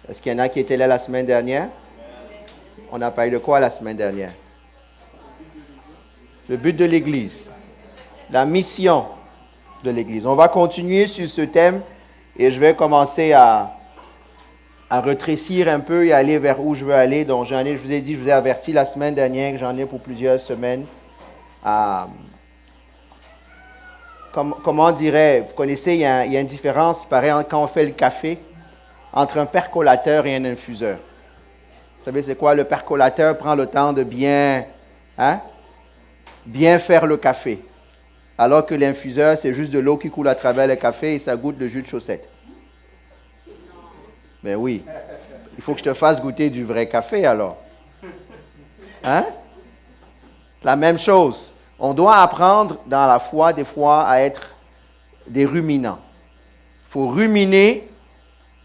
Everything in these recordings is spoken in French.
Est-ce qu'il y en a qui étaient là la semaine dernière? On a parlé de quoi la semaine dernière? Le but de l'Église. La mission de l'Église. On va continuer sur ce thème et je vais commencer à rétrécir un peu et aller vers où je veux aller. Donc, je vous ai dit, je vous ai averti la semaine dernière que j'en ai pour plusieurs semaines. Comment dirais, vous connaissez, il y a une différence, il paraît, quand on fait le café, entre un percolateur et un infuseur. Vous savez, c'est quoi? Le percolateur prend le temps de bien faire le café. Alors que l'infuseur, c'est juste de l'eau qui coule à travers le café et ça goûte le jus de chaussette. Ben oui. Il faut que je te fasse goûter du vrai café alors. La même chose. On doit apprendre dans la foi, des fois, à être des ruminants. Il faut ruminer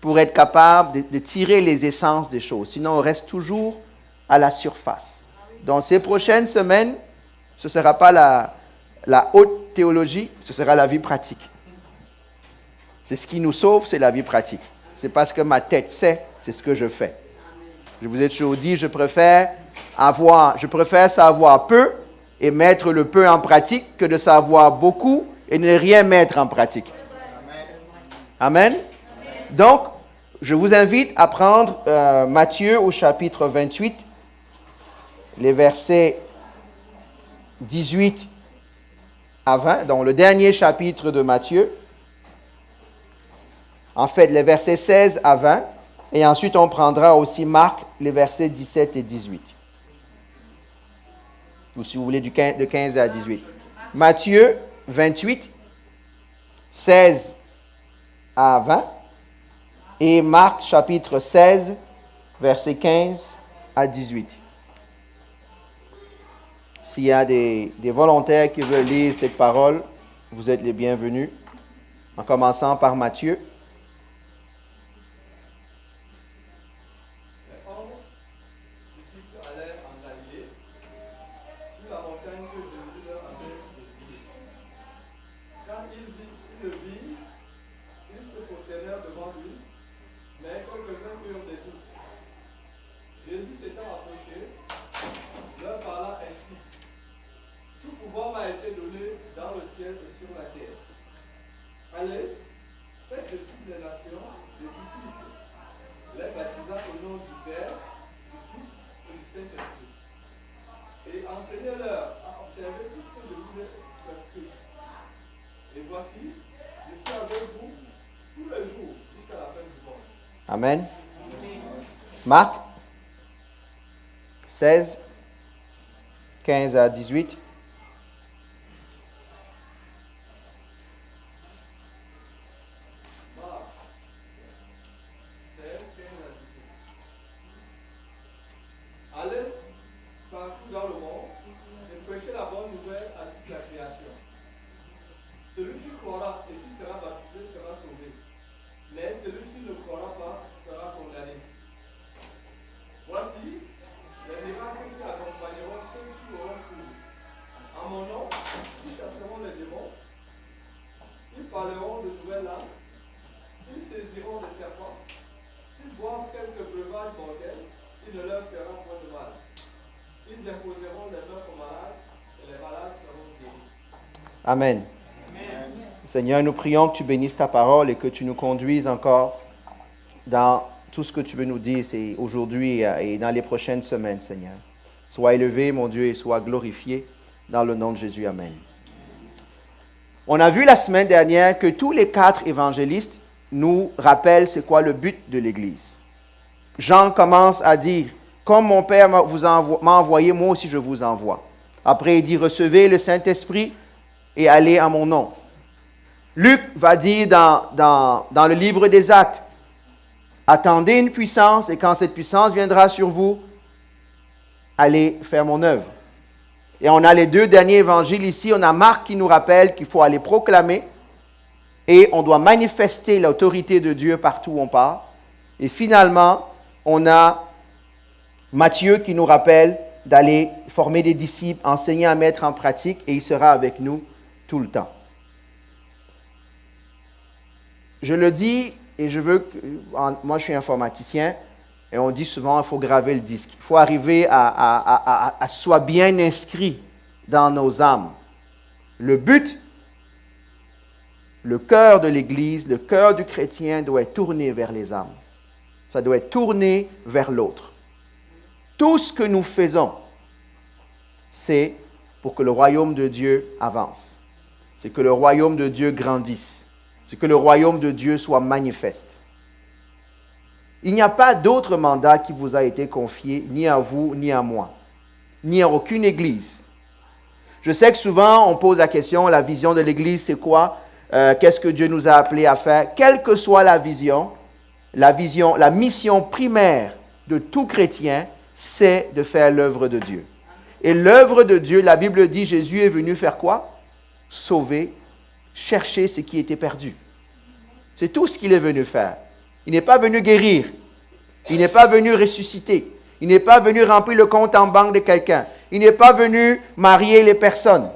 pour être capable de tirer les essences des choses. Sinon, on reste toujours à la surface. Dans ces prochaines semaines, ce ne sera pas la haute théologie, ce sera la vie pratique. C'est ce qui nous sauve, c'est la vie pratique. C'est parce que ma tête sait, c'est ce que je fais. Je vous ai toujours dit, je préfère savoir peu et mettre le peu en pratique que de savoir beaucoup et ne rien mettre en pratique. Amen. Donc, je vous invite à prendre Matthieu au chapitre 28, les versets 18 à 20, donc le dernier chapitre de Matthieu. En fait, les versets 16 à 20, et ensuite on prendra aussi Marc, les versets 17 et 18. Ou si vous voulez, de 15 à 18. Matthieu 28, 16 à 20, et Marc chapitre 16, versets 15 à 18. S'il y a des volontaires qui veulent lire cette parole, vous êtes les bienvenus. En commençant par Matthieu. Amen. Marc 16, 15 à 18. Amen. Seigneur, nous prions que tu bénisses ta parole et que tu nous conduises encore dans tout ce que tu veux nous dire aujourd'hui et dans les prochaines semaines, Seigneur. Sois élevé, mon Dieu, et sois glorifié dans le nom de Jésus. Amen. On a vu la semaine dernière que tous les 4 évangélistes nous rappellent c'est quoi le but de l'Église. Jean commence à dire, comme mon Père m'a envoyé, moi aussi je vous envoie. Après, il dit, recevez le Saint-Esprit et allez en mon nom. Luc va dire dans le livre des Actes, attendez une puissance et quand cette puissance viendra sur vous, allez faire mon œuvre. Et on a les 2 derniers évangiles ici, on a Marc qui nous rappelle qu'il faut aller proclamer et on doit manifester l'autorité de Dieu partout où on part. Et finalement, on a Matthieu qui nous rappelle d'aller former des disciples, enseigner à mettre en pratique et il sera avec nous tout le temps. Je le dis et je veux, moi je suis informaticien, et on dit souvent qu'il faut graver le disque. Il faut arriver à soit bien inscrit dans nos âmes. Le but, le cœur de l'Église, le cœur du chrétien doit être tourné vers les âmes. Ça doit être tourné vers l'autre. Tout ce que nous faisons, c'est pour que le royaume de Dieu avance. C'est que le royaume de Dieu grandisse. C'est que le royaume de Dieu soit manifeste. Il n'y a pas d'autre mandat qui vous a été confié, ni à vous, ni à moi, ni à aucune église. Je sais que souvent, on pose la question, la vision de l'église, c'est quoi? Qu'est-ce que Dieu nous a appelés à faire? Quelle que soit la mission primaire de tout chrétien, c'est de faire l'œuvre de Dieu. Et l'œuvre de Dieu, la Bible dit, Jésus est venu faire quoi? Sauver, chercher ce qui était perdu. C'est tout ce qu'il est venu faire. Il n'est pas venu guérir. Il n'est pas venu ressusciter. Il n'est pas venu remplir le compte en banque de quelqu'un. Il n'est pas venu marier les personnes.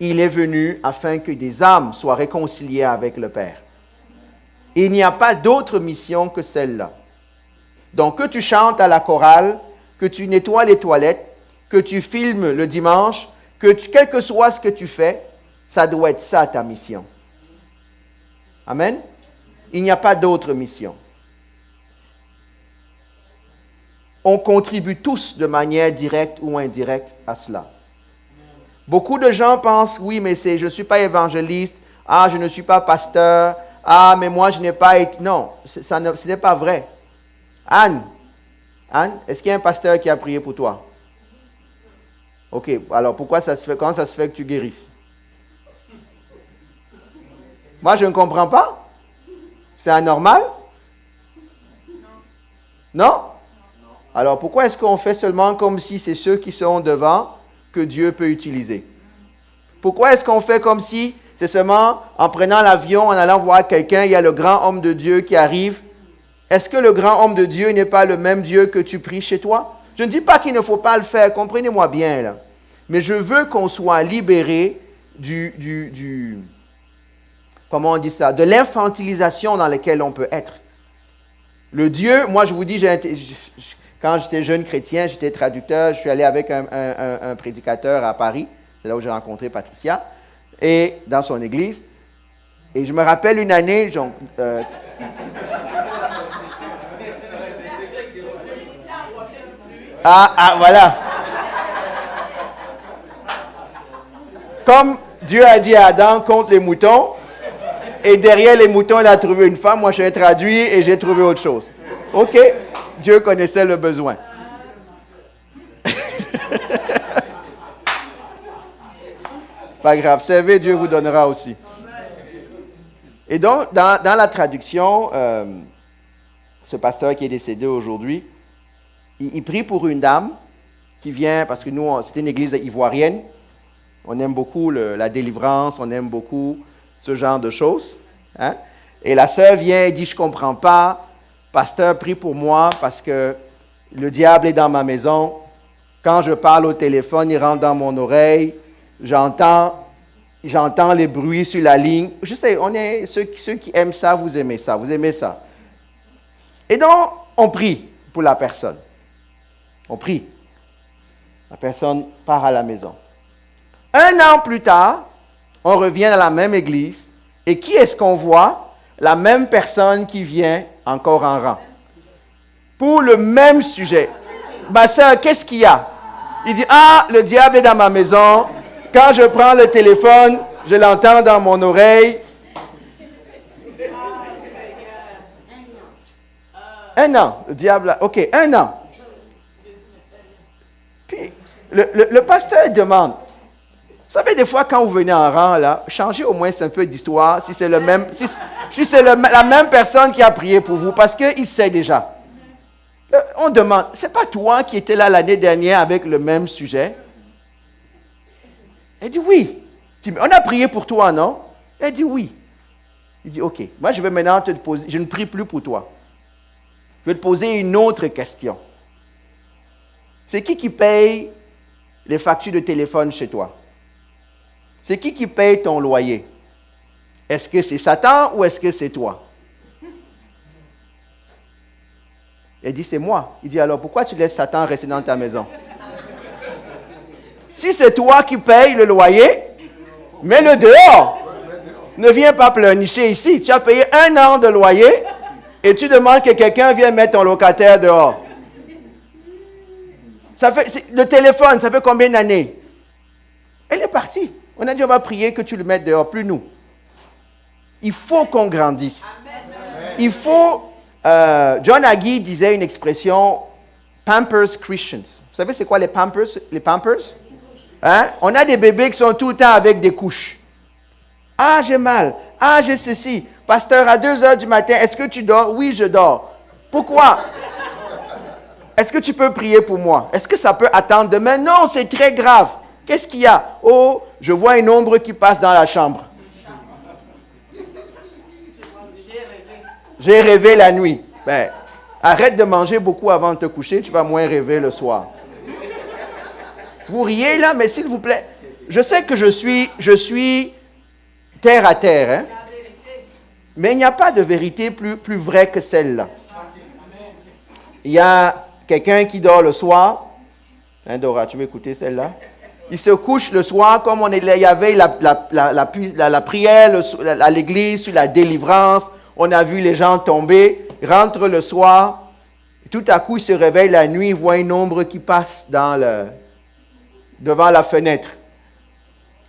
Il est venu afin que des âmes soient réconciliées avec le Père. Et il n'y a pas d'autre mission que celle-là. Donc, que tu chantes à la chorale, que tu nettoies les toilettes, que tu filmes le dimanche, quel que soit ce que tu fais, ça doit être ça ta mission. Amen? Il n'y a pas d'autre mission. On contribue tous de manière directe ou indirecte à cela. Beaucoup de gens pensent, oui, mais je ne suis pas évangéliste, je ne suis pas pasteur, mais moi je n'ai pas été... Non, ce n'est pas vrai. Anne, est-ce qu'il y a un pasteur qui a prié pour toi? Ok, alors comment ça se fait que tu guérisses? Moi, je ne comprends pas. C'est anormal? Non? Alors, pourquoi est-ce qu'on fait seulement comme si c'est ceux qui sont devant que Dieu peut utiliser? Pourquoi est-ce qu'on fait comme si c'est seulement en prenant l'avion, en allant voir quelqu'un, il y a le grand homme de Dieu qui arrive? Est-ce que le grand homme de Dieu n'est pas le même Dieu que tu pries chez toi? Je ne dis pas qu'il ne faut pas le faire, comprenez-moi bien là. Mais je veux qu'on soit libéré comment on dit ça, de l'infantilisation dans laquelle on peut être. Le Dieu, moi je vous dis, quand j'étais jeune chrétien, j'étais traducteur, je suis allé avec un prédicateur à Paris, c'est là où j'ai rencontré Patricia, et dans son église. Et je me rappelle une année, voilà. Comme Dieu a dit à Adam, compte les moutons, et derrière les moutons, il a trouvé une femme. Moi, je l'ai traduit et j'ai trouvé autre chose. OK, Dieu connaissait le besoin. Pas grave, servez, Dieu vous donnera aussi. Et donc, dans la traduction, ce pasteur qui est décédé aujourd'hui, il prie pour une dame qui vient, parce que nous, c'était une église ivoirienne. On aime beaucoup la délivrance, on aime beaucoup ce genre de choses. Hein? Et la sœur vient et dit, je ne comprends pas, pasteur, prie pour moi parce que le diable est dans ma maison. Quand je parle au téléphone, il rentre dans mon oreille. J'entends les bruits sur la ligne. Je sais, ceux qui aiment ça, vous aimez ça, vous aimez ça. Et donc, on prie pour la personne. On prie. La personne part à la maison. 1 an plus tard, on revient à la même église. Et qui est-ce qu'on voit? La même personne qui vient encore en rang. Pour le même sujet. Ma sœur, qu'est-ce qu'il y a? Il dit, le diable est dans ma maison. Quand je prends le téléphone, je l'entends dans mon oreille. 1 an, le diable, OK, 1 an. Puis, le pasteur demande, vous savez, des fois, quand vous venez en rang, là, changez au moins un peu d'histoire si c'est la même personne qui a prié pour vous, parce qu'il sait déjà. On demande, c'est pas toi qui étais là l'année dernière avec le même sujet? Elle dit oui. Il dit, on a prié pour toi, non? Elle dit oui. Il dit, OK, moi je vais maintenant te poser, je ne prie plus pour toi. Je vais te poser une autre question. C'est qui paye les factures de téléphone chez toi? C'est qui paye ton loyer? Est-ce que c'est Satan ou est-ce que c'est toi? Elle dit, c'est moi. Il dit, alors pourquoi tu laisses Satan rester dans ta maison? Si c'est toi qui payes le loyer, mets-le dehors. Ne viens pas pleurnicher ici. Tu as payé 1 an de loyer et tu demandes que quelqu'un vienne mettre ton locataire dehors. Le téléphone, ça fait combien d'années? Elle est partie. On a dit, on va prier que tu le mettes dehors, plus nous. Il faut qu'on grandisse. Il faut... John Hagee disait une expression, Pampers Christians. Vous savez c'est quoi les Pampers? Les Pampers? Hein? On a des bébés qui sont tout le temps avec des couches. Ah, j'ai mal. Ah, j'ai ceci. Pasteur, à 2 heures du matin, est-ce que tu dors? Oui, je dors. Pourquoi? Est-ce que tu peux prier pour moi? Est-ce que ça peut attendre demain? Non, c'est très grave. Qu'est-ce qu'il y a? Oh, je vois une ombre qui passe dans la chambre. J'ai rêvé la nuit. Ben, arrête de manger beaucoup avant de te coucher, tu vas moins rêver le soir. Vous riez là, mais s'il vous plaît, je sais que je suis terre à terre, hein? Mais il n'y a pas de vérité plus vraie que celle-là. Il y a quelqu'un qui dort le soir. Hein, Dora, tu veux écouter celle-là? Il se couche le soir, comme il y avait la prière à l'église sur la délivrance. On a vu les gens tomber, rentre le soir, tout à coup il se réveille la nuit, il voit une ombre qui passe devant la fenêtre.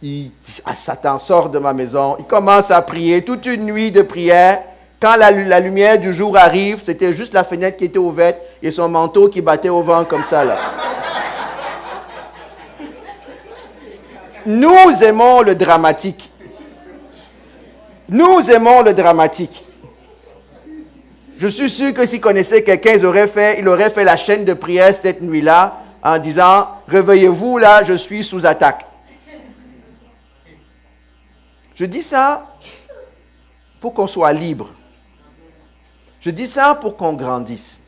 Il dit, ah, Satan, sort de ma maison. Il commence à prier toute une nuit de prière. Quand la lumière du jour arrive, c'était juste la fenêtre qui était ouverte et son manteau qui battait au vent comme ça là. Nous aimons le dramatique. Nous aimons le dramatique. Je suis sûr que s'ils connaissaient quelqu'un, il aurait fait la chaîne de prière cette nuit-là en disant, réveillez-vous là, je suis sous attaque. Je dis ça pour qu'on soit libre. Je dis ça pour qu'on grandisse.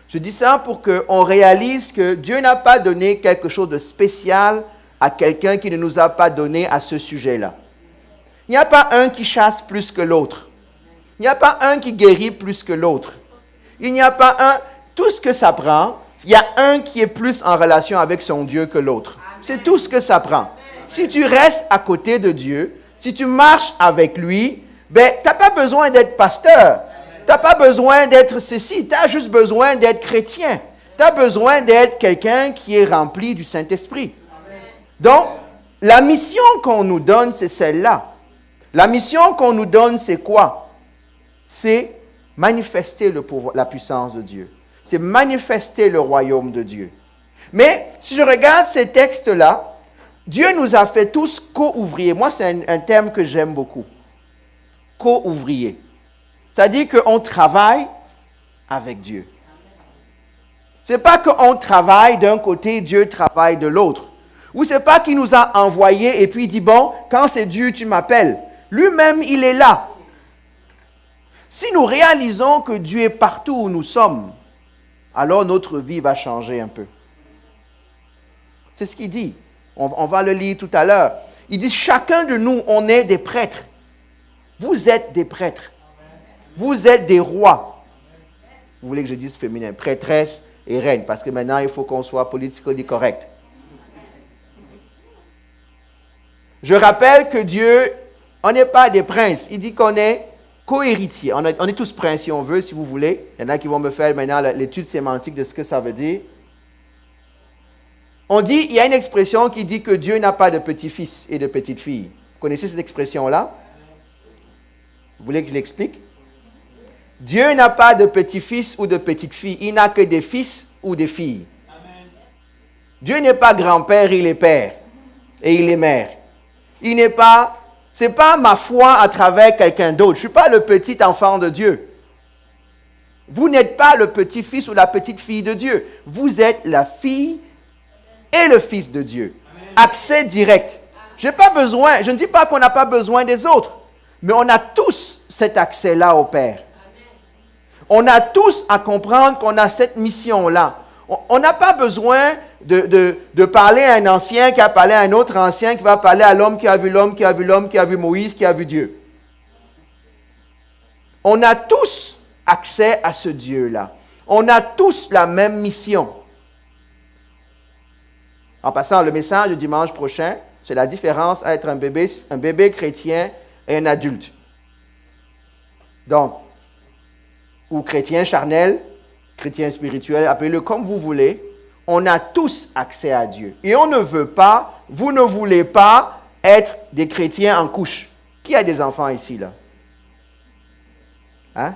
Je dis ça pour qu'on réalise que Dieu n'a pas donné quelque chose de spécial à quelqu'un qui ne nous a pas donné à ce sujet-là. Il n'y a pas un qui chasse plus que l'autre. Il n'y a pas un qui guérit plus que l'autre. Il n'y a pas un... Tout ce que ça prend, il y a un qui est plus en relation avec son Dieu que l'autre. C'est tout ce que ça prend. Si tu restes à côté de Dieu, si tu marches avec lui, ben, tu n'as pas besoin d'être pasteur. Tu n'as pas besoin d'être ceci. Tu as juste besoin d'être chrétien. Tu as besoin d'être quelqu'un qui est rempli du Saint-Esprit. Donc, la mission qu'on nous donne, c'est celle-là. La mission qu'on nous donne, c'est quoi? C'est manifester le pouvoir, la puissance de Dieu. C'est manifester le royaume de Dieu. Mais si je regarde ces textes-là, Dieu nous a fait tous co-ouvriers. Moi, c'est un terme que j'aime beaucoup. Co-ouvriers. C'est-à-dire qu'on travaille avec Dieu. Ce n'est pas qu'on travaille d'un côté, Dieu travaille de l'autre. Ou ce n'est pas qu'il nous a envoyés et puis il dit, bon, quand c'est Dieu, tu m'appelles. Lui-même, il est là. Si nous réalisons que Dieu est partout où nous sommes, alors notre vie va changer un peu. C'est ce qu'il dit. On va le lire tout à l'heure. Il dit, chacun de nous, on est des prêtres. Vous êtes des prêtres. Vous êtes des rois. Vous voulez que je dise féminin, prêtresse et reine, parce que maintenant, il faut qu'on soit politiquement correct. Je rappelle que Dieu, on n'est pas des princes. Il dit qu'on est co-héritiers. On est tous princes, si on veut, si vous voulez. Il y en a qui vont me faire maintenant l'étude sémantique de ce que ça veut dire. On dit, il y a une expression qui dit que Dieu n'a pas de petits-fils et de petites-filles. Vous connaissez cette expression-là? Vous voulez que je l'explique? Dieu n'a pas de petits-fils ou de petites-filles. Il n'a que des fils ou des filles. Amen. Dieu n'est pas grand-père, il est père. Et il est mère. Il n'est pas... Ce n'est pas ma foi à travers quelqu'un d'autre. Je ne suis pas le petit enfant de Dieu. Vous n'êtes pas le petit-fils ou la petite-fille de Dieu. Vous êtes la fille et le fils de Dieu. Accès direct. Je ne dis pas qu'on n'a pas besoin des autres, mais on a tous cet accès-là au Père. On a tous à comprendre qu'on a cette mission-là. On n'a pas besoin de parler à un ancien qui a parlé à un autre ancien qui va parler à l'homme qui a vu l'homme, qui a vu l'homme, qui a vu Moïse, qui a vu Dieu. On a tous accès à ce Dieu-là. On a tous la même mission. En passant, le message du dimanche prochain, c'est la différence entre un bébé chrétien et un adulte. Donc, ou chrétien charnel, chrétien spirituel, appelez-le comme vous voulez, on a tous accès à Dieu. Et on ne veut pas, vous ne voulez pas être des chrétiens en couche. Qui a des enfants ici, là? Hein?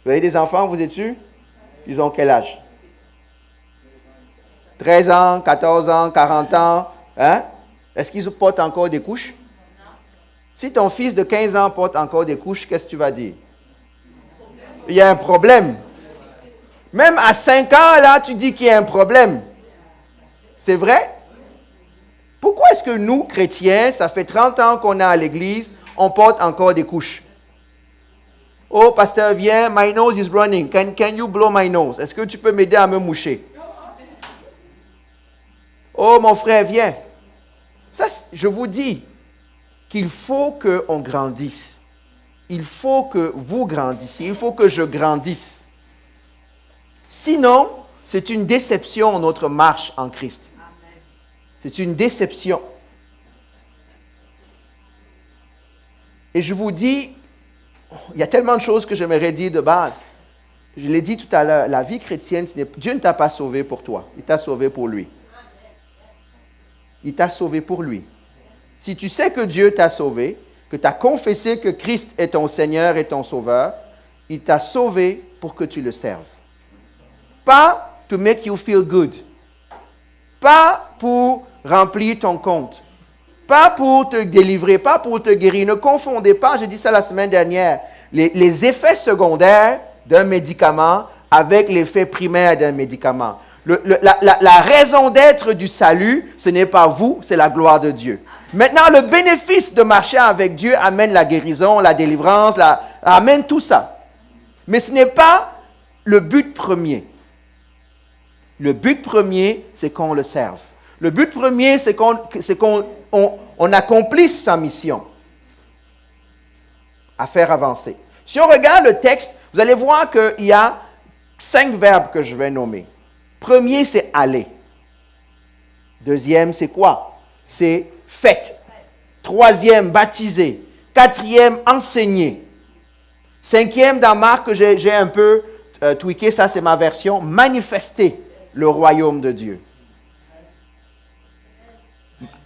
Vous avez des enfants, vous êtes sûr? Ils ont quel âge? 13 ans, 14 ans, 40 ans. Hein? Est-ce qu'ils portent encore des couches? Si ton fils de 15 ans porte encore des couches, qu'est-ce que tu vas dire? Il y a un problème. Même à 5 ans, là, tu dis qu'il y a un problème. C'est vrai? Pourquoi est-ce que nous, chrétiens, ça fait 30 ans qu'on est à l'église, on porte encore des couches? Oh, pasteur, viens, my nose is running. Can you blow my nose? Est-ce que tu peux m'aider à me moucher? Oh, mon frère, viens. Ça, je vous dis qu'il faut qu'on grandisse. Il faut que vous grandissiez. Il faut que je grandisse. Sinon, c'est une déception notre marche en Christ. C'est une déception. Et je vous dis, il y a tellement de choses que j'aimerais dire de base. Je l'ai dit tout à l'heure, la vie chrétienne, Dieu ne t'a pas sauvé pour toi. Il t'a sauvé pour lui. Il t'a sauvé pour lui. Si tu sais que Dieu t'a sauvé, que tu as confessé que Christ est ton Seigneur et ton Sauveur, il t'a sauvé pour que tu le serves. Pas to make you feel good. Pas pour remplir ton compte. Pas pour te délivrer, pas pour te guérir. Ne confondez pas, j'ai dit ça la semaine dernière, les effets secondaires d'un médicament avec l'effet primaire d'un médicament. La raison d'être du salut, ce n'est pas vous, c'est la gloire de Dieu. Maintenant, le bénéfice de marcher avec Dieu amène la guérison, la délivrance, amène tout ça. Mais ce n'est pas le but premier. Le but premier, c'est qu'on le serve. Le but premier, c'est qu'on accomplisse sa mission à faire avancer. Si on regarde le texte, vous allez voir qu'il y a 5 verbes que je vais nommer. Premier, c'est aller. Deuxième, c'est quoi? C'est faites. Troisième, baptiser. Quatrième, enseigner. Cinquième, dans Marc, que j'ai un peu tweaké, ça c'est ma version, manifester le royaume de Dieu.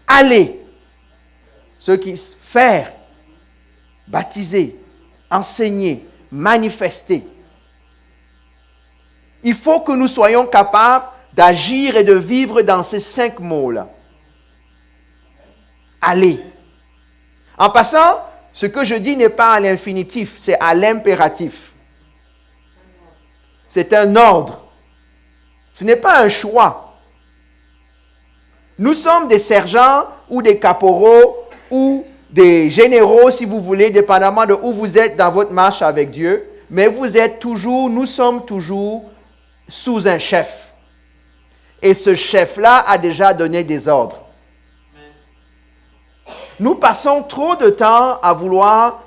Aller. Faire, baptiser, enseigner, manifester. Il faut que nous soyons capables d'agir et de vivre dans ces 5 mots-là. Aller. En passant, ce que je dis n'est pas à l'infinitif, c'est à l'impératif. C'est un ordre. Ce n'est pas un choix. Nous sommes des sergents ou des caporaux ou des généraux, si vous voulez, dépendamment de où vous êtes dans votre marche avec Dieu, mais nous sommes toujours sous un chef. Et ce chef-là a déjà donné des ordres. Nous passons trop de temps à vouloir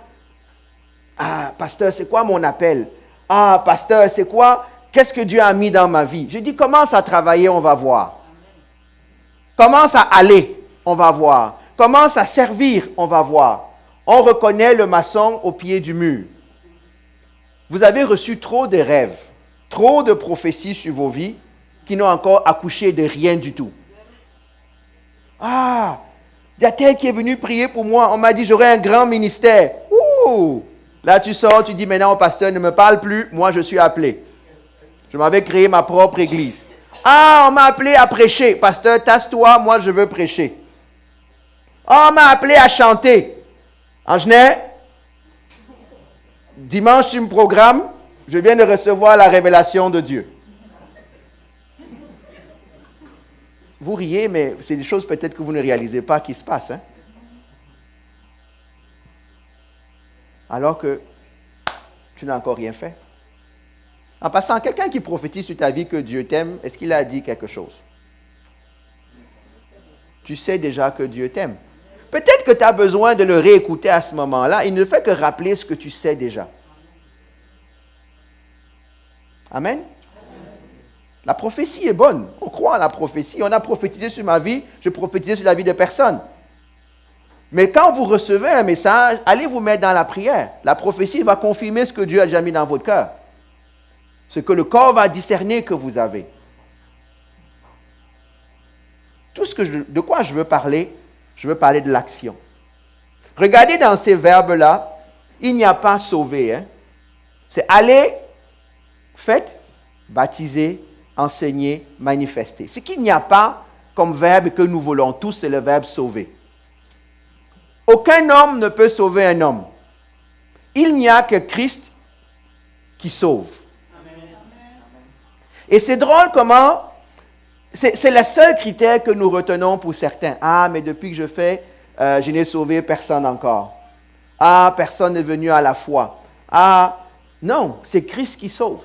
« Ah, pasteur, c'est quoi mon appel? Ah, pasteur, c'est quoi? Qu'est-ce que Dieu a mis dans ma vie? » Je dis, commence à travailler, on va voir. Commence à aller, on va voir. Commence à servir, on va voir. On reconnaît le maçon au pied du mur. Vous avez reçu trop de rêves, trop de prophéties sur vos vies qui n'ont encore accouché de rien du tout. Ah, il y a tel qui est venu prier pour moi. On m'a dit, j'aurai un grand ministère. Ouh! Là, tu sors, tu dis, maintenant, pasteur, ne me parle plus. Moi, je suis appelé. Je m'avais créé ma propre église. Ah, on m'a appelé à prêcher. Pasteur, tasse-toi, moi, je veux prêcher. Ah, on m'a appelé à chanter. Angenet, dimanche, tu me programmes. Je viens de recevoir la révélation de Dieu. Vous riez, mais c'est des choses peut-être que vous ne réalisez pas qui se passent. Hein? Alors que tu n'as encore rien fait. En passant, quelqu'un qui prophétise sur ta vie que Dieu t'aime, est-ce qu'il a dit quelque chose? Tu sais déjà que Dieu t'aime. Peut-être que tu as besoin de le réécouter à ce moment-là. Il ne fait que rappeler ce que tu sais déjà. Amen? La prophétie est bonne. On croit en la prophétie. On a prophétisé sur ma vie, je prophétisais sur la vie de personne. Mais quand vous recevez un message, allez vous mettre dans la prière. La prophétie va confirmer ce que Dieu a déjà mis dans votre cœur. Ce que le corps va discerner que vous avez. Tout de quoi je veux parler de l'action. Regardez dans ces verbes-là, il n'y a pas sauver. Hein? C'est aller, faites, baptiser, enseigner, manifester. Ce qu'il n'y a pas comme verbe que nous voulons tous, c'est le verbe sauver. Aucun homme ne peut sauver un homme. Il n'y a que Christ qui sauve. Et c'est drôle comment, c'est le seul critère que nous retenons pour certains. Ah, mais depuis que je n'ai sauvé personne encore. Ah, personne n'est venu à la foi. Ah, non, c'est Christ qui sauve.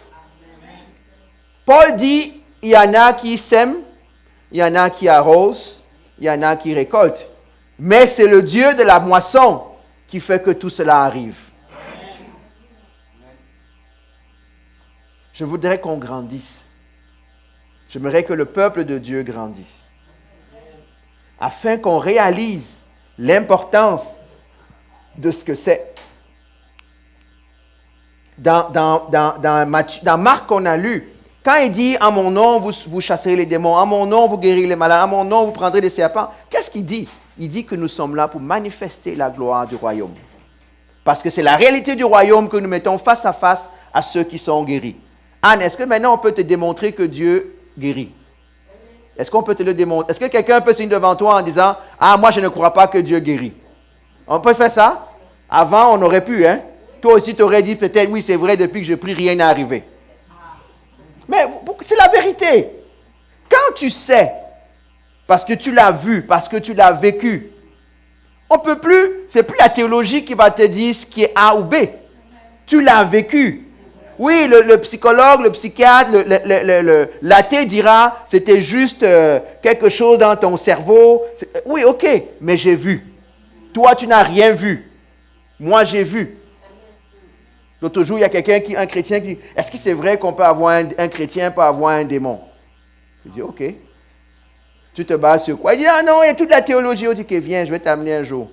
Paul dit, il y en a qui sèment, il y en a qui arrosent, il y en a qui récoltent. Mais c'est le Dieu de la moisson qui fait que tout cela arrive. Je voudrais qu'on grandisse. J'aimerais que le peuple de Dieu grandisse. Afin qu'on réalise l'importance de ce que c'est. Dans Marc qu'on a lu, quand il dit « En mon nom, vous chasserez les démons. En mon nom, vous guérirez les malades. En mon nom, vous prendrez des serpents. » Qu'est-ce qu'il dit? Il dit que nous sommes là pour manifester la gloire du royaume. Parce que c'est la réalité du royaume que nous mettons face à face à ceux qui sont guéris. Anne, est-ce que maintenant on peut te démontrer que Dieu guérit? Est-ce qu'on peut te le démontrer? Est-ce que quelqu'un peut signer devant toi en disant « Ah, moi je ne crois pas que Dieu guérit. » On peut faire ça? Avant, on aurait pu, hein? Toi aussi, tu aurais dit peut-être, oui, c'est vrai, depuis que je prie, rien n'est arrivé. Mais c'est la vérité. Quand tu sais, parce que tu l'as vu, parce que tu l'as vécu, on peut plus, c'est plus la théologie qui va te dire ce qui est A ou B. Tu l'as vécu. Oui, le psychologue, le psychiatre, l'athée dira, c'était juste quelque chose dans ton cerveau. Oui, ok, mais j'ai vu. Toi, tu n'as rien vu. Moi, j'ai vu. L'autre jour, il y a un chrétien qui dit, est-ce que c'est vrai qu'on peut avoir un chrétien peut avoir un démon? Je dis, ok. Tu te bases sur quoi? Il dit, ah non, il y a toute la théologie. On dit, ok, viens, je vais t'amener un jour.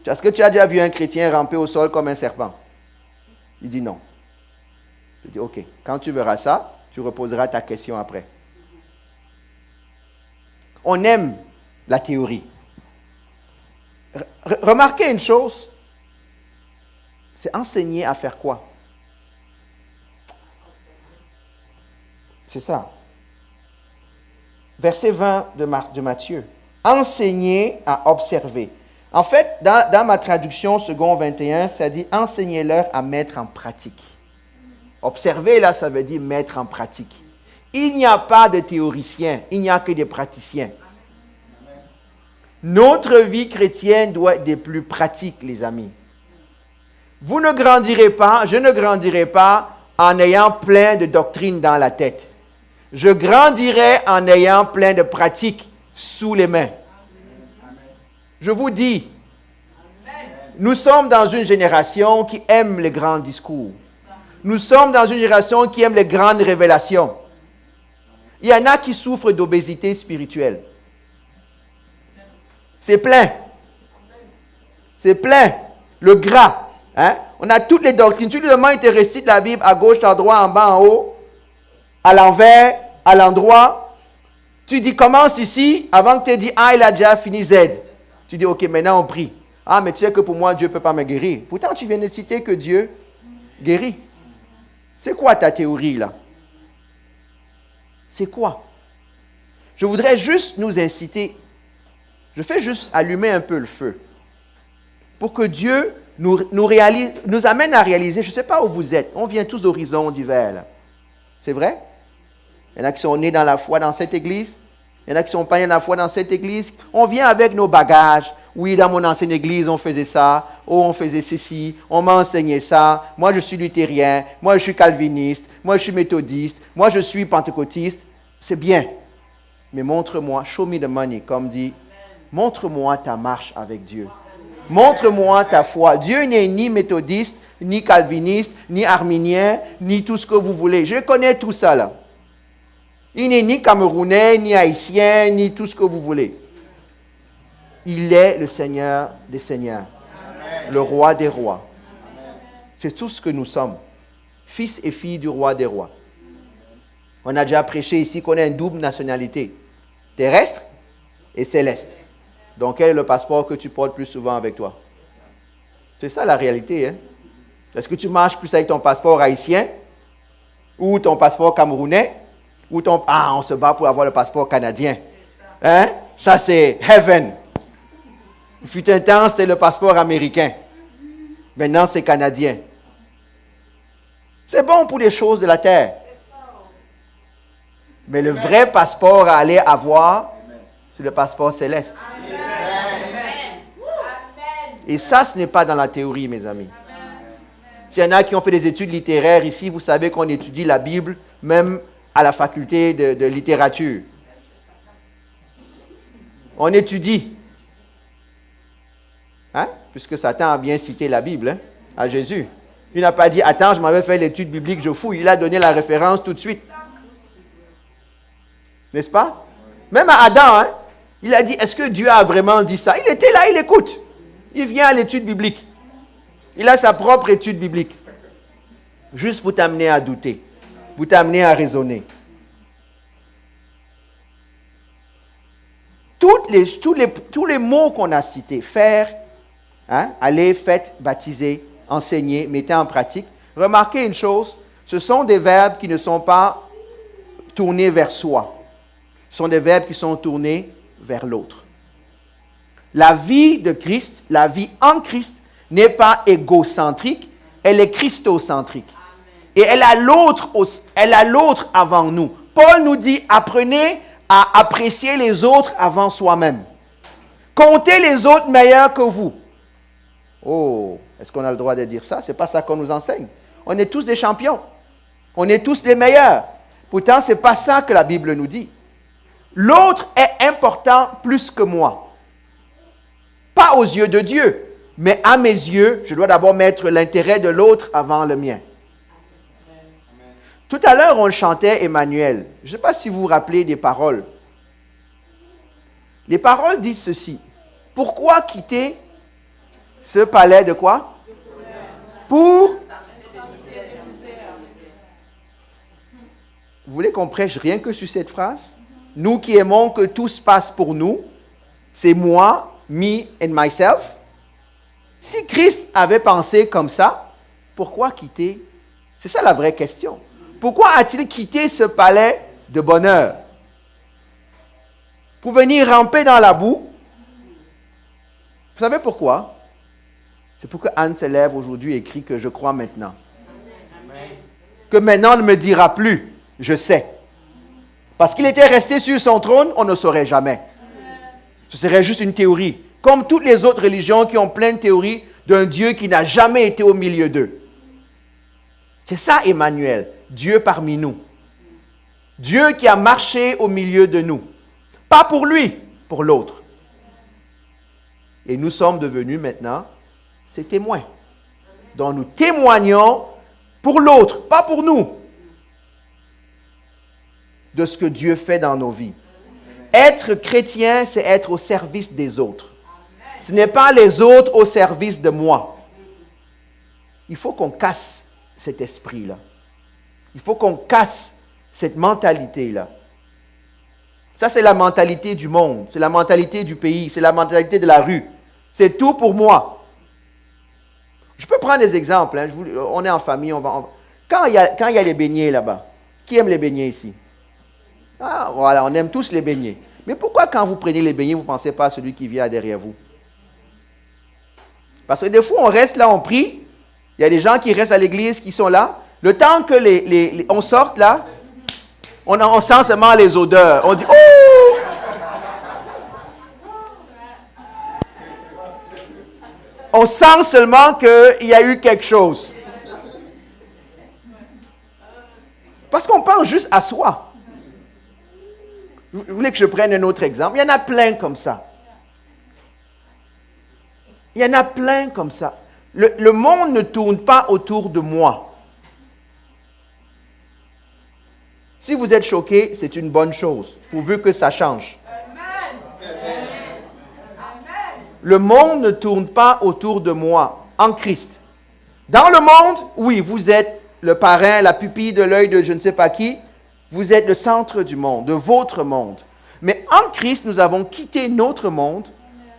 Est-ce que tu as déjà vu un chrétien ramper au sol comme un serpent? Il dit non. Je dis, ok, quand tu verras ça, tu reposeras ta question après. On aime la théorie. Remarquez une chose, c'est enseigner à faire quoi? C'est ça. Verset 20 de Matthieu. Enseigner à observer. En fait, dans ma traduction second 21, ça dit enseignez-leur à mettre en pratique. Observer, là, ça veut dire mettre en pratique. Il n'y a pas de théoriciens, il n'y a que des praticiens. Notre vie chrétienne doit être des plus pratiques, les amis. Vous ne grandirez pas, je ne grandirai pas en ayant plein de doctrines dans la tête. Je grandirai en ayant plein de pratiques sous les mains. Je vous dis, nous sommes dans une génération qui aime les grands discours. Nous sommes dans une génération qui aime les grandes révélations. Il y en a qui souffrent d'obésité spirituelle. C'est plein. C'est plein. Le gras. Hein? On a toutes les doctrines. Tu lui demandes, il te récite la Bible à gauche, à droite, en bas, en haut, à l'envers, à l'endroit. Tu dis, commence ici, avant que tu aies dit, ah, il a déjà fini Z. Tu dis, ok, maintenant on prie. Ah, mais tu sais que pour moi, Dieu ne peut pas me guérir. Pourtant, tu viens de citer que Dieu guérit. C'est quoi ta théorie, là? C'est quoi? Je voudrais juste nous inciter. Je fais juste allumer un peu le feu. Pour que Dieu nous amène à réaliser, je ne sais pas où vous êtes. On vient tous d'horizons divers, là. C'est vrai? Il y en a qui sont nés dans la foi dans cette église. Il y en a qui sont pas nés dans la foi dans cette église. On vient avec nos bagages. Oui, dans mon ancienne église, on faisait ça. Oh, on faisait ceci. On m'a enseigné ça. Moi, je suis luthérien. Moi, je suis calviniste. Moi, je suis méthodiste. Moi, je suis pentecôtiste. C'est bien. Mais montre-moi, show me the money, comme dit, montre-moi ta marche avec Dieu. Montre-moi ta foi. Dieu n'est ni méthodiste, ni calviniste, ni arminien, ni tout ce que vous voulez. Je connais tout ça, là. Il n'est ni camerounais, ni haïtien, ni tout ce que vous voulez. Il est le Seigneur des Seigneurs, le Roi des Rois. C'est tout ce que nous sommes, fils et filles du Roi des Rois. On a déjà prêché ici qu'on a une double nationalité, terrestre et céleste. Donc, quel est le passeport que tu portes plus souvent avec toi? C'est ça la réalité. Hein? Est-ce que tu marches plus avec ton passeport haïtien ou ton passeport camerounais ou ton... Ah, on se bat pour avoir le passeport canadien. Hein? Ça, c'est heaven. Il fut un temps, c'est le passeport américain. Maintenant, c'est canadien. C'est bon pour les choses de la terre. Mais le vrai passeport à aller avoir, c'est le passeport céleste. Et ça, ce n'est pas dans la théorie, mes amis. S'il y en a qui ont fait des études littéraires ici, vous savez qu'on étudie la Bible, même à la faculté de littérature. On étudie. Hein? Puisque Satan a bien cité la Bible, hein, à Jésus. Il n'a pas dit, attends, je m'avais fait l'étude biblique, je fouille. Il a donné la référence tout de suite. N'est-ce pas? Même à Adam, hein, il a dit, est-ce que Dieu a vraiment dit ça? Il était là, il écoute. Il vient à l'étude biblique. Il a sa propre étude biblique. Juste pour t'amener à douter, pour t'amener à raisonner. Tous les mots qu'on a cités, faire, hein, aller, faites, baptiser, enseigner, mettez en pratique. Remarquez une chose, ce sont des verbes qui ne sont pas tournés vers soi. Ce sont des verbes qui sont tournés vers l'autre. La vie de Christ, la vie en Christ, n'est pas égocentrique, elle est christocentrique. Et elle a l'autre avant nous. Paul nous dit, apprenez à apprécier les autres avant soi-même. Comptez les autres meilleurs que vous. Oh, est-ce qu'on a le droit de dire ça? Ce n'est pas ça qu'on nous enseigne. On est tous des champions. On est tous les meilleurs. Pourtant, ce n'est pas ça que la Bible nous dit. L'autre est important plus que moi. Pas aux yeux de Dieu, mais à mes yeux, je dois d'abord mettre l'intérêt de l'autre avant le mien. Tout à l'heure, on chantait Emmanuel. Je ne sais pas si vous vous rappelez des paroles. Les paroles disent ceci. Pourquoi quitter ce palais de quoi? Pour... Vous voulez qu'on prêche rien que sur cette phrase? Nous qui aimons que tout se passe pour nous, c'est moi, me and myself. Si Christ avait pensé comme ça, pourquoi quitter? C'est ça la vraie question. Pourquoi a-t-il quitté ce palais de bonheur? Pour venir ramper dans la boue? Vous savez pourquoi? C'est pour que Anne se lève aujourd'hui et écrit que je crois maintenant. Que maintenant on ne me dira plus, je sais. Parce qu'il était resté sur son trône, on ne saurait jamais. Ce serait juste une théorie. Comme toutes les autres religions qui ont plein de théories d'un Dieu qui n'a jamais été au milieu d'eux. C'est ça Emmanuel, Dieu parmi nous. Dieu qui a marché au milieu de nous. Pas pour lui, pour l'autre. Et nous sommes devenus maintenant ses témoins. Donc nous témoignons pour l'autre, pas pour nous, de ce que Dieu fait dans nos vies. Être chrétien, c'est être au service des autres. Ce n'est pas les autres au service de moi. Il faut qu'on casse cet esprit-là. Il faut qu'on casse cette mentalité-là. Ça, c'est la mentalité du monde, c'est la mentalité du pays, c'est la mentalité de la rue. C'est tout pour moi. Je peux prendre des exemples. Hein. On est en famille. Quand il y a les beignets là-bas, qui aime les beignets ici? Ah, voilà, on aime tous les beignets. Mais pourquoi quand vous prenez les beignets, vous ne pensez pas à celui qui vient derrière vous? Parce que des fois, on reste là, on prie. Il y a des gens qui restent à l'église, qui sont là. Le temps que on sorte là, on sent seulement les odeurs. On dit, oh! On sent seulement qu'il y a eu quelque chose. Parce qu'on pense juste à soi. Vous voulez que je prenne un autre exemple? Il y en a plein comme ça. Il y en a plein comme ça. Le monde ne tourne pas autour de moi. Si vous êtes choqué, c'est une bonne chose, pourvu que ça change. Le monde ne tourne pas autour de moi, en Christ. Dans le monde, oui, vous êtes le parrain, la pupille de l'œil de je ne sais pas qui. Vous êtes le centre du monde, de votre monde. Mais en Christ, nous avons quitté notre monde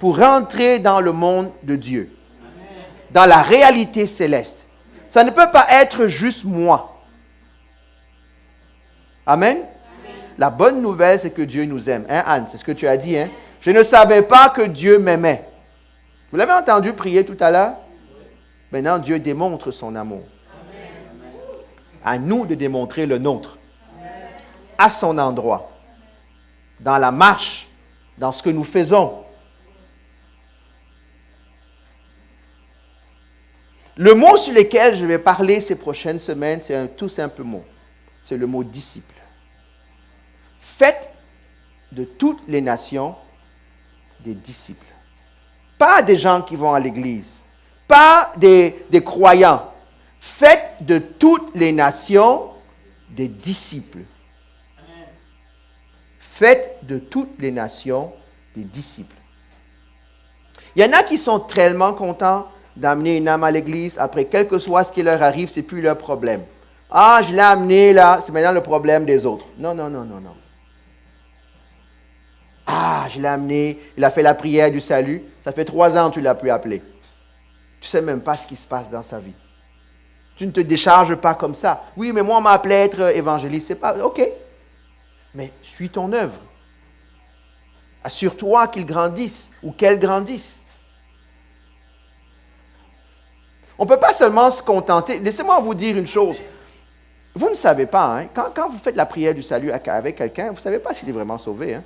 pour rentrer dans le monde de Dieu, dans la réalité céleste. Ça ne peut pas être juste moi. Amen? La bonne nouvelle, c'est que Dieu nous aime. Hein, Anne? C'est ce que tu as dit. Hein? Je ne savais pas que Dieu m'aimait. Vous l'avez entendu prier tout à l'heure? Maintenant, Dieu démontre son amour. À nous de démontrer le nôtre. À son endroit. Dans la marche. Dans ce que nous faisons. Le mot sur lequel je vais parler ces prochaines semaines, c'est un tout simple mot. C'est le mot disciple. Faites de toutes les nations des disciples. Pas des gens qui vont à l'église. Pas des croyants. Faites de toutes les nations des disciples. Faites de toutes les nations des disciples. Il y en a qui sont tellement contents d'amener une âme à l'église. Après, quel que soit ce qui leur arrive, ce n'est plus leur problème. Ah, je l'ai amené là, c'est maintenant le problème des autres. Non, non, non, non, non. Ah, je l'ai amené, il a fait la prière du salut. Ça fait 3 ans que tu ne l'as plus appelé. Tu ne sais même pas ce qui se passe dans sa vie. Tu ne te décharges pas comme ça. Oui, mais moi, on m'a appelé à être évangéliste. C'est pas... OK. Mais suis ton œuvre. Assure-toi qu'il grandisse ou qu'elle grandisse. On ne peut pas seulement se contenter. Laissez-moi vous dire une chose. Vous ne savez pas, hein, quand vous faites la prière du salut avec quelqu'un, vous ne savez pas s'il est vraiment sauvé. Hein?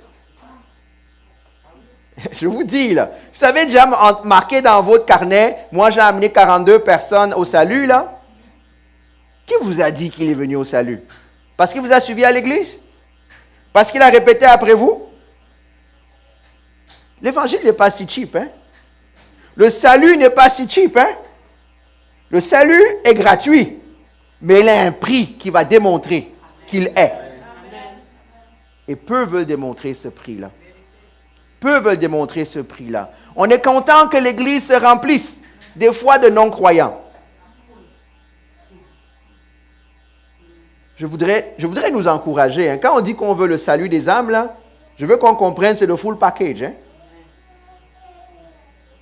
Je vous dis, là, vous avez déjà marqué dans votre carnet, moi j'ai amené 42 personnes au salut, là. Qui vous a dit qu'il est venu au salut? Parce qu'il vous a suivi à l'église? Parce qu'il a répété après vous? L'évangile n'est pas si cheap, hein? Le salut n'est pas si cheap, hein? Le salut est gratuit, mais il a un prix qui va démontrer qu'il est. Et peu veulent démontrer ce prix-là. Peu veulent démontrer ce prix-là. On est content que l'Église se remplisse, des fois de non-croyants. Je voudrais nous encourager. Hein. Quand on dit qu'on veut le salut des âmes, là, je veux qu'on comprenne, c'est le full package. Hein.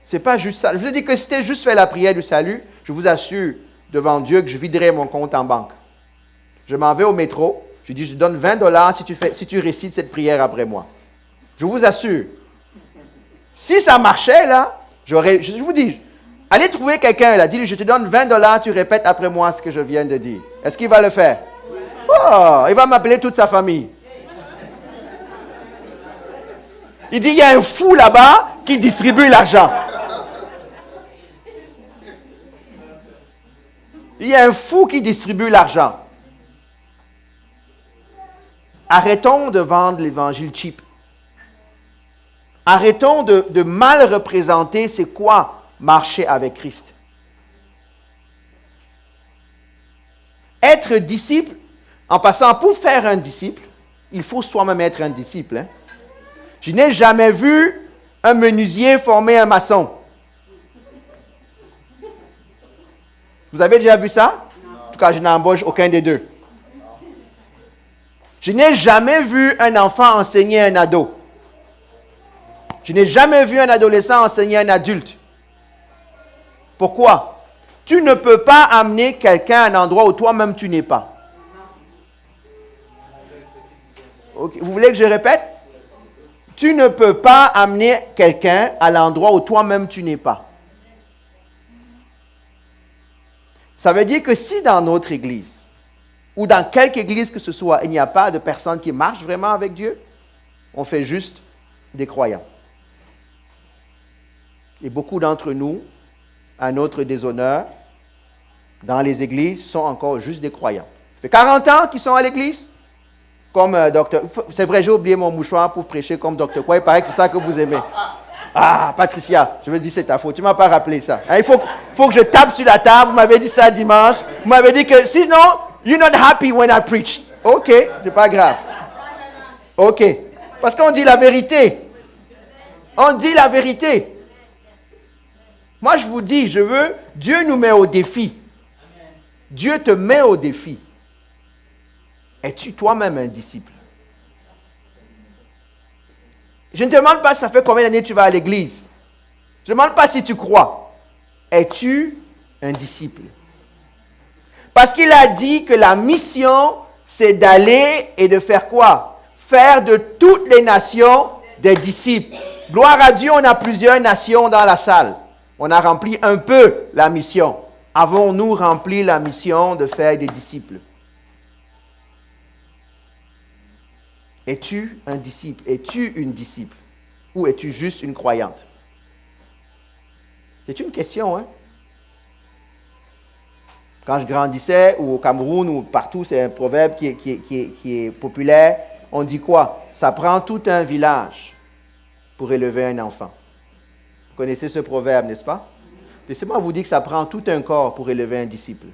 C'est pas juste ça. Je vous ai dit que si c'était juste faire la prière du salut, je vous assure devant Dieu que je viderai mon compte en banque. Je m'en vais au métro, je dis, je te donne $20 si tu récites cette prière après moi. Je vous assure. Si ça marchait, là, je vous dis, allez trouver quelqu'un, là, dis-lui, je te donne $20, tu répètes après moi ce que je viens de dire. Est-ce qu'il va le faire? Oh, il va m'appeler toute sa famille. Il dit, il y a un fou là-bas qui distribue l'argent. Il y a un fou qui distribue l'argent. Arrêtons de vendre l'évangile cheap. Arrêtons de mal représenter c'est quoi marcher avec Christ. Être disciple, en passant pour faire un disciple, il faut soi-même être un disciple. Hein? Je n'ai jamais vu un menuisier former un maçon. Vous avez déjà vu ça? En tout cas, je n'embauche aucun des deux. Je n'ai jamais vu un enfant enseigner un ado. Je n'ai jamais vu un adolescent enseigner un adulte. Pourquoi? Tu ne peux pas amener quelqu'un à un endroit où toi-même tu n'es pas. Okay. Vous voulez que je répète? Tu ne peux pas amener quelqu'un à l'endroit où toi-même tu n'es pas. Ça veut dire que si dans notre église, ou dans quelque église que ce soit, il n'y a pas de personnes qui marchent vraiment avec Dieu, on fait juste des croyants. Et beaucoup d'entre nous, à notre déshonneur, dans les églises, sont encore juste des croyants. Ça fait 40 ans qu'ils sont à l'église, comme docteur. C'est vrai, j'ai oublié mon mouchoir pour prêcher comme docteur quoi. Il paraît que c'est ça que vous aimez. Ah, Patricia, je me dis c'est ta faute. Tu ne m'as pas rappelé ça. Hein, il faut que je tape sur la table. Vous m'avez dit ça dimanche. Vous m'avez dit que sinon, you're not happy when I preach. OK, c'est pas grave. OK. Parce qu'on dit la vérité. On dit la vérité. Moi, je vous dis, Dieu nous met au défi. Dieu te met au défi. Es-tu toi-même un disciple? Je ne te demande pas ça fait combien d'années tu vas à l'église. Je ne demande pas si tu crois. Es-tu un disciple? Parce qu'il a dit que la mission, c'est d'aller et de faire quoi? Faire de toutes les nations des disciples. Gloire à Dieu, on a plusieurs nations dans la salle. On a rempli un peu la mission. Avons-nous rempli la mission de faire des disciples? Es-tu un disciple? Es-tu une disciple? Ou es-tu juste une croyante? C'est une question, hein? Quand je grandissais, ou au Cameroun, ou partout, c'est un proverbe qui est populaire. On dit quoi? Ça prend tout un village pour élever un enfant. Vous connaissez ce proverbe, n'est-ce pas? Laissez-moi vous dire que ça prend tout un corps pour élever un disciple.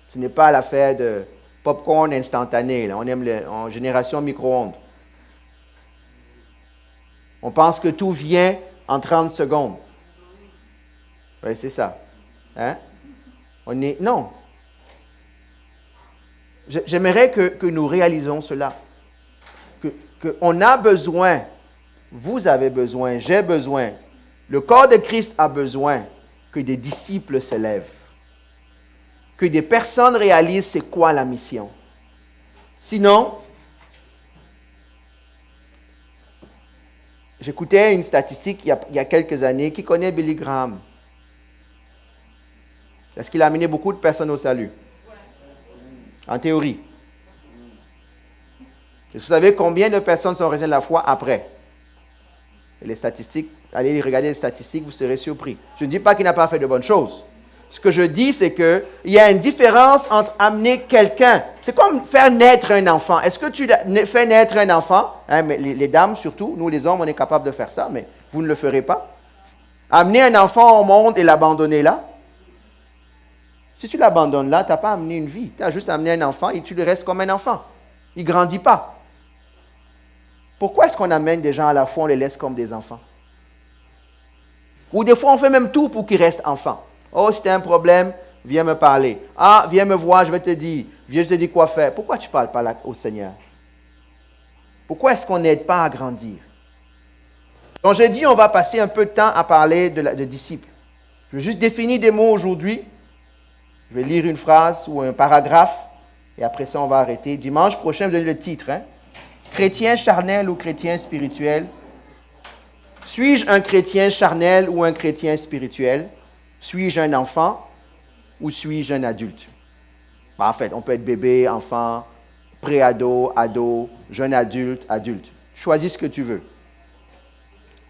Ce n'est pas l'affaire de popcorn instantané. Là. On aime en génération micro-ondes. On pense que tout vient en 30 secondes. Oui, c'est ça. Hein? Non. J'aimerais que nous réalisions cela. Qu'on a besoin, vous avez besoin, j'ai besoin, le corps de Christ a besoin que des disciples s'élèvent. Que des personnes réalisent c'est quoi la mission. Sinon, j'écoutais une statistique il y a quelques années. Qui connaît Billy Graham? Est-ce qu'il a amené beaucoup de personnes au salut? En théorie. Vous savez combien de personnes sont restées de la foi après? Et les statistiques, allez regarder les statistiques, vous serez surpris. Je ne dis pas qu'il n'a pas fait de bonnes choses. Ce que je dis, c'est qu'il y a une différence entre amener quelqu'un. C'est comme faire naître un enfant. Est-ce que tu fais naître un enfant? Hein, mais les dames surtout, nous les hommes, on est capable de faire ça, mais vous ne le ferez pas. Amener un enfant au monde et l'abandonner là. Si tu l'abandonnes là, tu n'as pas amené une vie. Tu as juste amené un enfant et tu le restes comme un enfant. Il ne grandit pas. Pourquoi est-ce qu'on amène des gens à la foi, on les laisse comme des enfants? Ou des fois, on fait même tout pour qu'ils restent enfants. Oh, si tu as un problème, viens me parler. Ah, viens me voir, je vais te dire. Viens, je te dis quoi faire. Pourquoi tu ne parles pas là, au Seigneur? Pourquoi est-ce qu'on n'aide pas à grandir? Donc, j'ai dit, on va passer un peu de temps à parler de disciples. Je vais juste définir des mots aujourd'hui. Je vais lire une phrase ou un paragraphe. Et après ça, on va arrêter. Dimanche prochain, je vais donner le titre. Hein? Chrétien charnel ou chrétien spirituel? Suis-je un chrétien charnel ou un chrétien spirituel? Suis-je un enfant ou suis-je un adulte? En fait, on peut être bébé, enfant, pré-ado, ado, jeune adulte, adulte. Choisis ce que tu veux.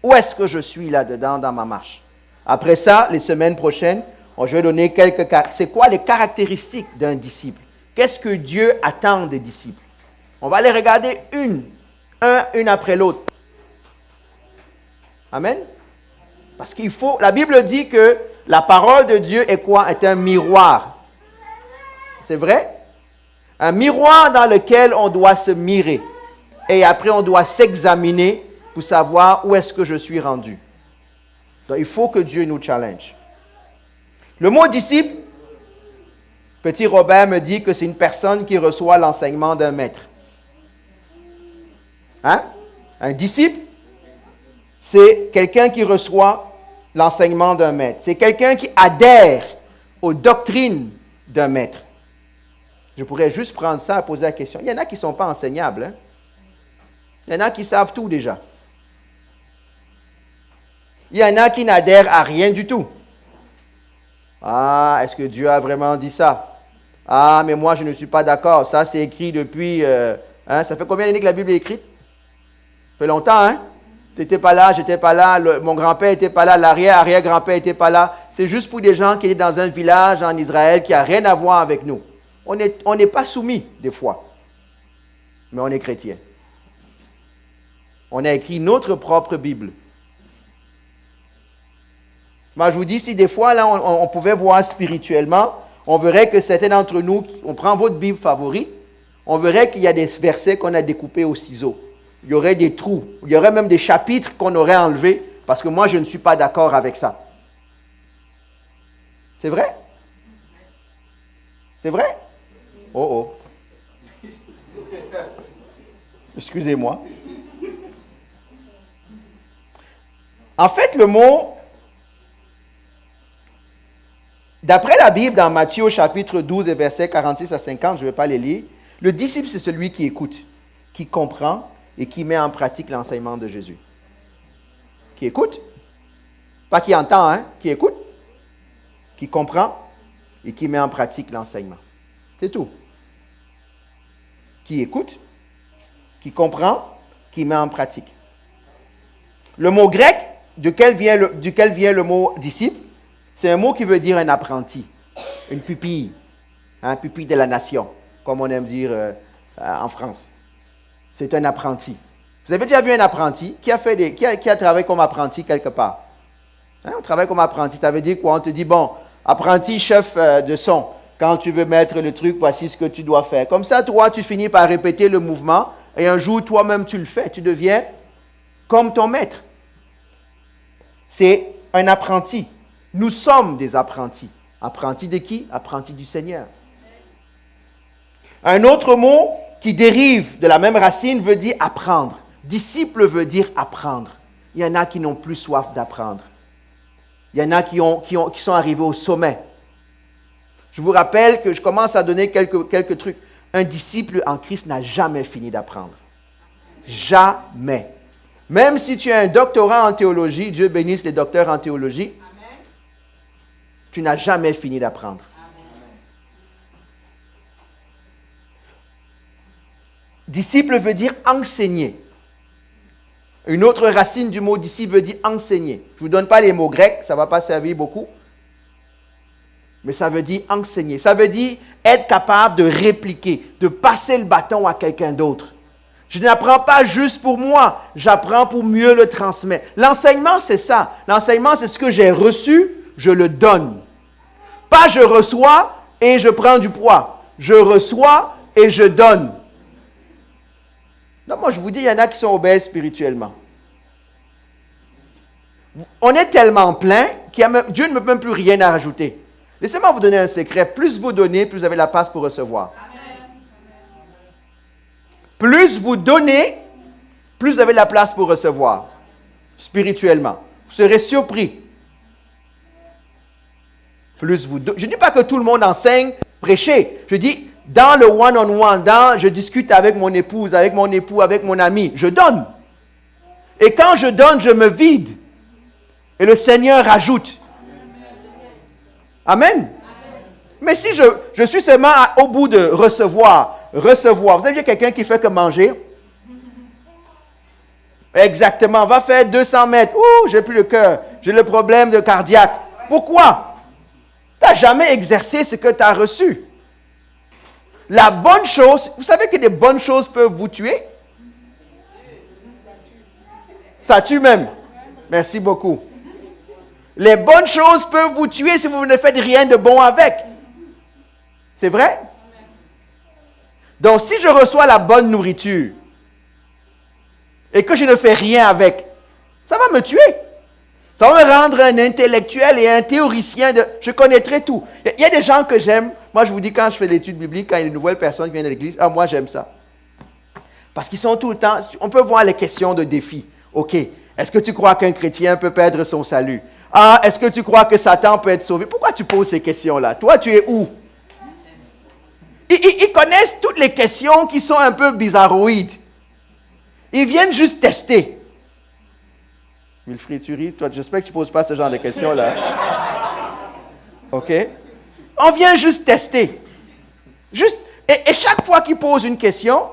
Où est-ce que je suis là-dedans dans ma marche? Après ça, les semaines prochaines, je vais donner c'est quoi les caractéristiques d'un disciple? Qu'est-ce que Dieu attend des disciples? On va les regarder une après l'autre. Amen? Parce la Bible dit que la parole de Dieu est quoi? Est un miroir. C'est vrai? Un miroir dans lequel on doit se mirer. Et après, on doit s'examiner pour savoir où est-ce que je suis rendu. Donc, il faut que Dieu nous challenge. Le mot disciple, petit Robert me dit que c'est une personne qui reçoit l'enseignement d'un maître. Hein? Un disciple, c'est quelqu'un qui reçoit l'enseignement d'un maître. C'est quelqu'un qui adhère aux doctrines d'un maître. Je pourrais juste prendre ça et poser la question. Il y en a qui ne sont pas enseignables. Hein? Il y en a qui savent tout déjà. Il y en a qui n'adhèrent à rien du tout. Ah, est-ce que Dieu a vraiment dit ça? Ah, mais moi je ne suis pas d'accord. Ça c'est écrit depuis... ça fait combien d'années que la Bible est écrite? Ça fait longtemps, hein? Tu n'étais pas là, j'étais pas là, mon grand-père n'était pas là, l'arrière-grand-père n'était pas là. C'est juste pour des gens qui étaient dans un village en Israël qui n'a rien à voir avec nous. On n'est pas soumis des fois, mais on est chrétien. On a écrit notre propre Bible. Moi, je vous dis, si des fois, là, on pouvait voir spirituellement, on verrait que certains d'entre nous, on prend votre Bible favorite, on verrait qu'il y a des versets qu'on a découpés au ciseau. Il y aurait des trous. Il y aurait même des chapitres qu'on aurait enlevés parce que moi, je ne suis pas d'accord avec ça. C'est vrai? C'est vrai? Oh oh. Excusez-moi. En fait, le mot, d'après la Bible, dans Matthieu au chapitre 12, et versets 46 à 50, je ne vais pas les lire, le disciple, c'est celui qui écoute, qui comprend et qui met en pratique l'enseignement de Jésus. Qui écoute, pas qui entend, hein, qui écoute, qui comprend et qui met en pratique l'enseignement. C'est tout. Qui écoute, qui comprend, qui met en pratique. Le mot grec, duquel vient le mot disciple, c'est un mot qui veut dire un apprenti, une pupille, un pupille de la nation, comme on aime dire en France. C'est un apprenti. Vous avez déjà vu un apprenti qui a travaillé comme apprenti quelque part? Hein, on travaille comme apprenti, ça veut dire quoi? On te dit, bon, apprenti chef de son, quand tu veux mettre le truc, voici ce que tu dois faire. Comme ça, toi, tu finis par répéter le mouvement et un jour, toi-même, tu le fais. Tu deviens comme ton maître. C'est un apprenti. Nous sommes des apprentis. Apprentis de qui? Apprentis du Seigneur. Un autre mot qui dérive de la même racine veut dire apprendre. Disciple veut dire apprendre. Il y en a qui n'ont plus soif d'apprendre. Il y en a qui sont arrivés au sommet. Je vous rappelle que je commence à donner quelques trucs. Un disciple en Christ n'a jamais fini d'apprendre. Jamais. Même si tu as un doctorat en théologie, Dieu bénisse les docteurs en théologie, amen, tu n'as jamais fini d'apprendre. Amen. Disciple veut dire enseigner. Une autre racine du mot disciple veut dire enseigner. Je ne vous donne pas les mots grecs, ça ne va pas servir beaucoup. Mais ça veut dire enseigner. Ça veut dire être capable de répliquer, de passer le bâton à quelqu'un d'autre. Je n'apprends pas juste pour moi, j'apprends pour mieux le transmettre. L'enseignement, c'est ça. L'enseignement, c'est ce que j'ai reçu, je le donne. Pas je reçois et je prends du poids. Je reçois et je donne. Non, moi, je vous dis, il y en a qui sont obèses spirituellement. On est tellement plein que Dieu ne peut même plus rien à rajouter. Laissez-moi vous donner un secret. Plus vous donnez, plus vous avez la place pour recevoir. Plus vous donnez, plus vous avez la place pour recevoir, spirituellement. Vous serez surpris. Plus vous donnez. Je ne dis pas que tout le monde enseigne, prêcher. Je dis, dans le one-on-one, je discute avec mon épouse, avec mon époux, avec mon ami, je donne. Et quand je donne, je me vide. Et le Seigneur ajoute. Amen. Mais si je suis seulement au bout de recevoir. Vous avez vu quelqu'un qui fait que manger? Exactement. Va faire 200 mètres. Ouh, j'ai plus le cœur. J'ai le problème de cardiaque. Pourquoi? Tu n'as jamais exercé ce que tu as reçu. La bonne chose, vous savez que des bonnes choses peuvent vous tuer? Ça tue même. Merci beaucoup. Les bonnes choses peuvent vous tuer si vous ne faites rien de bon avec. C'est vrai? Donc, si je reçois la bonne nourriture et que je ne fais rien avec, ça va me tuer. Ça va me rendre un intellectuel et un théoricien. Je connaîtrai tout. Il y a des gens que j'aime. Moi, je vous dis, quand je fais l'étude biblique, quand il y a une nouvelle personne qui vient de l'église, moi, j'aime ça. Parce qu'ils sont tout le temps... On peut voir les questions de défi. OK. Est-ce que tu crois qu'un chrétien peut perdre son salut? Ah, est-ce que tu crois que Satan peut être sauvé? Pourquoi tu poses ces questions-là? Toi, tu es où? Ils connaissent toutes les questions qui sont un peu bizarroïdes. Ils viennent juste tester. Wilfried, tu ris? Toi, j'espère que tu ne poses pas ce genre de questions-là. OK? On vient juste tester. Et chaque fois qu'ils posent une question,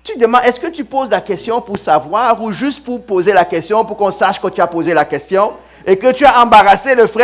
tu demandes, est-ce que tu poses la question pour savoir ou juste pour poser la question, pour qu'on sache que tu as posé la question et que tu as embarrassé le frère?